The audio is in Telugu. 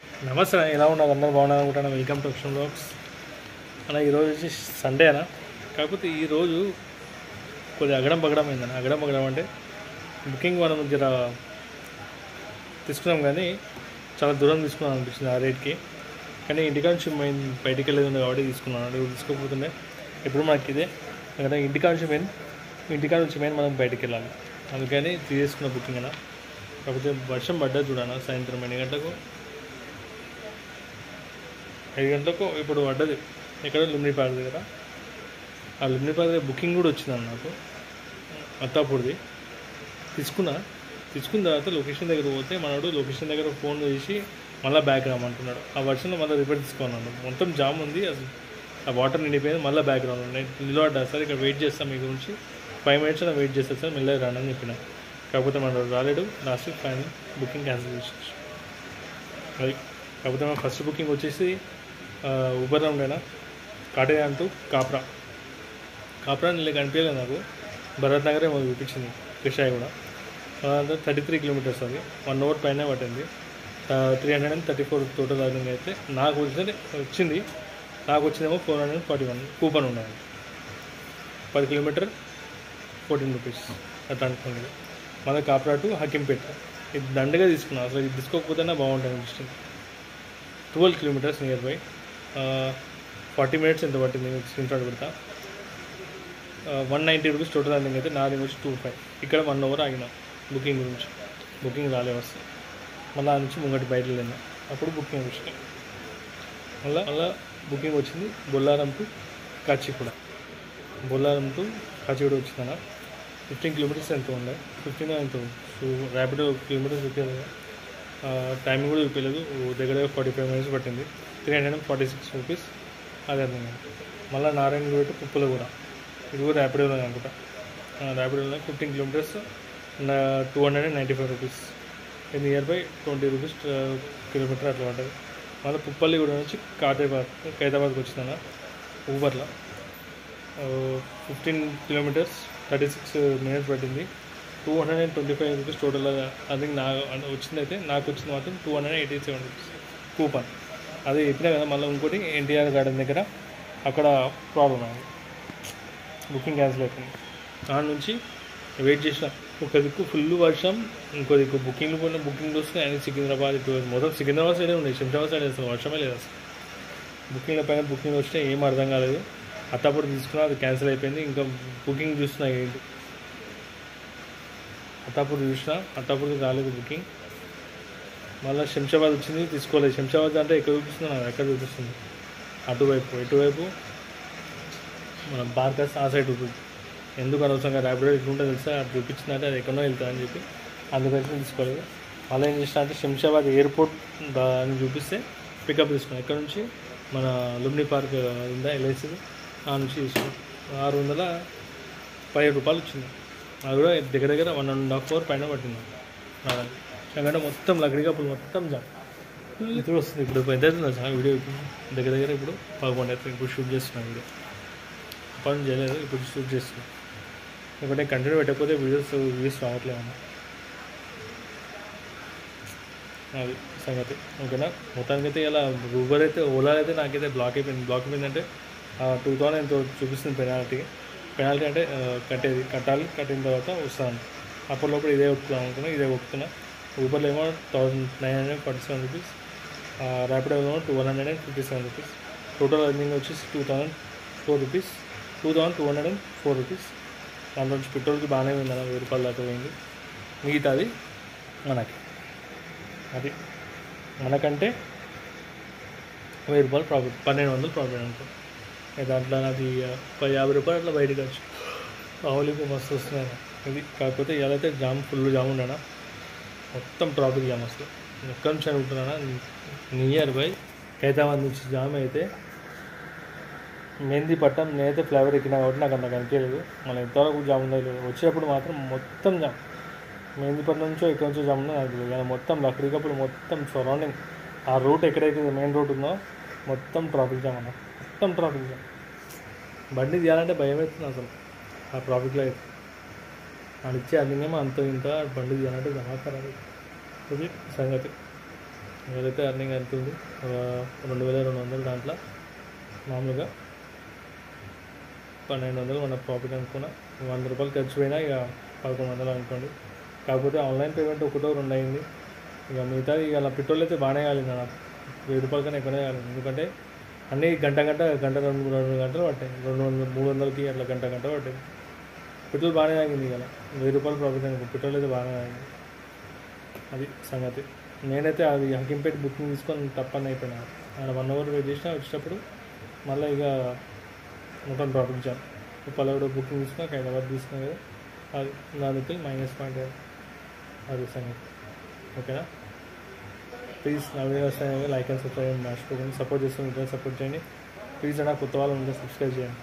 నమస్తే ఎలా ఉన్నారు అందరూ బాగున్నారు అనుకుంటాను. వెల్కమ్ టు అక్షన్ బ్లాగ్స్ అన్న. ఈరోజు వచ్చి సండే అన్న. కాకపోతే ఈరోజు కొద్దిగా అగడం పగడం అయిందన్న. అగడం పగడం అంటే బుకింగ్ మనం జర తీసుకున్నాం కానీ చాలా దూరం తీసుకున్నాం అనిపించింది ఆ రేట్కి. కానీ ఇంటికా నుంచి బయటికి వెళ్ళేది ఉంది కాబట్టి తీసుకున్నాను. అది తీసుకోకపోతుండే ఎప్పుడు మనకి ఇదే కదా, ఇంటికా నుంచి మెయిన్ మనం బయటికి వెళ్ళాలి. అందుకని తీసుకున్న బుకింగ్ అన్న. కాకపోతే వర్షం పడ్డది చూడన్న. సాయంత్రం 5 గంటలకు ఇప్పుడు పడ్డది. ఎక్కడ లుమ్ని పార్క్ దగ్గర. ఆ లుమ్ని పార్క్ దగ్గర బుకింగ్ కూడా వచ్చిందన్న నాకు, అత్తాపూర్ది. తీసుకున్న తర్వాత లొకేషన్ దగ్గర పోతే మనోడు లొకేషన్ దగ్గర ఫోన్ చేసి మళ్ళీ బ్యాక్ రామంటున్నాడు. ఆ వర్షంలో మళ్ళీ రిపేర్ తీసుకున్నాను. మొత్తం జామ్ ఉంది, అసలు ఆ వాటర్ నిండిపోయింది. మళ్ళీ బ్యాక్ రాను. నేను నిలబడ్డా, సార్ ఇక్కడ వెయిట్ చేస్తాను మీ గురించి 5 minutes అయినా వెయిట్ చేస్తాను సార్, మెల్లగా రాను అని చెప్పిన. కాకపోతే మనోడు రాలేడు. లాస్ట్ ఫైనల్ బుకింగ్ క్యాన్సిల్ చేసేసి అది. కాకపోతే మన ఫస్ట్ బుకింగ్ వచ్చేసి ఉబర్లో ఉండేనా, కాటేయాన్ టు కాప్రా నీళ్ళు కనిపించలేదు నాకు. భరత్ నగర్ ఏమో చూపించింది, కృషాయి కూడా. 33 kilometers అది. 1 hour పైన పట్టింది. 334 టోటల్ అర్నింగ్ అయితే నాకు వచ్చింది. నాకు వచ్చిందేమో 441 కూపన్ ఉన్నది. 10 kilometers 14 rupees అట్లా అనుకోండి. మళ్ళీ కాప్రా టు హకీంపేట. ఇది దండగా తీసుకున్నాను. అసలు ఇది తీసుకోకపోతేనే బాగుంటుంది అనిపిస్తుంది. 12 kilometers నియర్ బై. 40 minutes ఎంత పట్టింది స్క్రీన్ షాట్ పెడతా. 190 rupees టోటల్ అర్నింగ్ అయితే. నాది వచ్చి 25. ఇక్కడ 1 hour ఆగిన బుకింగ్ గురించి. బుకింగ్ రాలే వస్తాయి. మళ్ళీ ఆ నుంచి ముంగటి బయట వెళ్ళినా, అప్పుడు బుకింగ్ వచ్చింది. మళ్ళీ బుకింగ్ వచ్చింది బొల్లారం టు కాచిగూడ. వచ్చిందన్న. 15 kilometers ఎంత ఉండే, 15 ఎంత ఉంది. సో ర్యాపిడో కిలోమీటర్స్ చూపించలేదు, టైమింగ్ కూడా చూపించలేదు. దగ్గర 45 minutes పట్టింది. 346 rupees అది అర్థం. మళ్ళీ నారాయణగూడ టు పుప్పలగూడ. ఇది కూడా ర్యాపిడోలో అనుకుంటా. ర్యాపిడోలో 15 kilometers 295 rupees. ఇది నియర్ బై 20 rupees కిలోమీటర్ అట్లా ఉంటుంది. మళ్ళీ పుప్పల్లిగూడ నుంచి ఖైరతాబాద్కి వచ్చిందన్న ఊబర్లో. 15 kilometers 36 minutes పట్టింది. 225 rupees టోటల్ అర్నింగ్ వచ్చిందైతే. నాకు వచ్చింది మాత్రం 287 rupees కూపన్. అది చెప్పినా కదా. మళ్ళీ ఇంకోటి ఎన్టీఆర్ గార్డెన్ దగ్గర అక్కడ ప్రాబ్లం అయింది, బుకింగ్ క్యాన్సిల్ అయిపోయింది. దాని నుంచి వెయిట్ చేసిన. ఒక దిక్కు ఫుల్ వర్షం, ఇంకో దిక్కు బుకింగ్ వస్తున్నాయి. ఆయన సికింద్రాబాద్ ఇటు మొత్తం సికింద్రాబాద్ సైడే ఉన్నాయి, శంషాబాద్ సైడ్ అసలు వర్షమే లేదు అసలు. బుకింగ్ల పైన బుకింగ్ వస్తే ఏం అర్థం కాలేదు. అత్తాపూర్ తీసుకున్నా, అది క్యాన్సిల్ అయిపోయింది. ఇంకా బుకింగ్ చూస్తున్నా ఏంటి, అత్తాపూర్కి రాలేదు బుకింగ్. మళ్ళీ శంషాబాద్ వచ్చింది, తీసుకోలేదు. శంషాబాద్ అంటే ఎక్కడ చూపిస్తుంది, నాకు ఎక్కడ చూపిస్తుంది, ఎటువైపు మన బార్కస్ ఆ సైడ్ చూపిస్తుంది. ఎందుకు అనవసరంగా ర్యాపిడో ఎట్లుంటే తెలుసా, అది చూపించిందంటే అది ఎక్కడో వెళ్తుందని చెప్పి అందుకని తీసుకోలేదు. మళ్ళీ ఏం చేసిన అంటే శంషాబాద్ ఎయిర్పోర్ట్ అని చూపిస్తే పికప్ తీసుకున్నాను. ఇక్కడ నుంచి మన లుమ్ని పార్క్ ఉందా ఎల్ఐసి, ఆ నుంచి తీసుకున్నాం. 610 రూపాయలు వచ్చింది. అది కూడా దగ్గర 1.5 hour పైన పట్టింది. ఎందుకంటే మొత్తం లకడీ కప్పులు మొత్తం ఇప్పుడు వస్తుంది. ఇప్పుడు ఎంత అవుతుంది సార్ వీడియో? దగ్గర ఇప్పుడు 11 అవుతుంది. ఇప్పుడు షూట్ చేస్తున్నాను వీడియో. పని చేయలేదు, ఇప్పుడు షూట్ చేస్తున్నాను. ఎందుకంటే కంటిన్యూ పెట్టకపోతే వ్యూస్ రావట్లేదన్న. అది సంగతి. ఓకేనా. మొత్తానికి అయితే ఇలా ఊబర్ అయితే, ఓలా అయితే నాకైతే బ్లాక్ అయిపోయిందంటే 2000 ఎంతో చూపిస్తుంది పెనాల్టీ అంటే కట్టిన తర్వాత వస్తాను. అప్పటిలోపల ఇదే ఒప్పుతున్నా. ఊబర్లో ఏమో 1947 rupees, ర్యాపిడో ఏమో 157 rupees. టోటల్ అర్నింగ్ వచ్చేసి 2004 rupees. దాంట్లో నుంచి పెట్రోల్కి బాగానే ఉంది అన్న, 1000 రూపాయలు దాకా పోయింది. మిగతాది మనకి, అది మనకంటే 1000 రూపాయలు ప్రాఫిట్, 1200 ప్రాఫిట్ అనుకో. దాంట్లో నాది 50 రూపాయలు అట్లా బయటకు వచ్చు. ఆవులిపు మస్తు వస్తున్నాయి. ఇది కాకపోతే ఇవాళైతే ఫుల్ జామ్ ఉండనా, మొత్తం ట్రాఫిక్ జామ్ వస్తుంది. ఎక్కడి నుంచి అనుకుంటున్నా, నియర్ బై ఖైరతాబాద్ నుంచి జామ్ అయితే మెహందీపట్నం. నేనైతే ఫ్లైఓవర్ ఎక్కినా కాబట్టి నాకు అంత కనిపించలేదు. మళ్ళీ ఎంతవరకు జామ్ ఉందో లేదు. వచ్చేటప్పుడు మాత్రం మొత్తం జామ్. మెహందీపట్నం నుంచో ఎక్కడి నుంచో జామ్ ఉందో నాకు తెలియదు. మొత్తం లకడీ కప్పులు మొత్తం సరౌండింగ్ ఆ రూట్ ఎక్కడైతే మెయిన్ రోడ్ ఉందో మొత్తం ట్రాఫిక్ జామ్ అన్న, మొత్తం ట్రాఫిక్ జామ్. బండి తీయాలంటే భయం అవుతుంది అసలు ఆ ట్రాఫిక్లో అయితే. అది ఇచ్చే అర్నింగ్ ఏమో అంత ఇంత, బండి తీయాలంటే జమాకరాదు. ఇది సంగతి. ఏదైతే అర్నింగ్ ఎంత ఉంది 2200 దాంట్లో మామూలుగా 1200 మన ప్రాఫిట్ అనుకున్నా. 100 రూపాయలు ఖర్చు పోయినా ఇక 1100 అనుకోండి. కాకపోతే ఆన్లైన్ పేమెంట్ ఒకటో రెండు అయింది. ఇక మిగతా ఇక అలా పెట్రోల్ అయితే బాగానే కాలేదు నాకు, 1000 రూపాయల కన్నా ఎక్కువనే కాలేదు. ఎందుకంటే అన్నీ గంట 2 గంటలు పట్టాయి, 200-300కి అట్లా గంట పట్టాయి. పెట్రోల్ బాగానే ఆగింది. ఇక 1000 రూపాయలు ప్రాఫిట్ అనుకో, పెట్రోల్ అయితే బాగానే ఆగింది. అది సంగతి. నేనైతే అది హకీంపేట బుకింగ్ తీసుకొని తప్పని అయిపోయినా. ఆయన 1 అవర్ వెయిట్ చేసినా వచ్చేటప్పుడు మళ్ళీ ఇక మొత్తం ట్రాఫిక్ జామ్. పల్లెడు బుకింగ్ తీసుకున్నా, హైదరాబాద్ తీసుకున్నా కదా, అది దానికి -పాయింట్. అది సంగతి. ఓకేనా? ప్లీజ్ నా వీడియోస్ లైక్ అండ్ సబ్స్క్రైబ్ మర్చిపోకండి. సపోర్ట్ చేస్తుంది, సపోర్ట్ చేయండి ప్లీజ్. అన్న కొత్త వాళ్ళు ఉంటే సబ్స్క్రైబ్ చేయండి.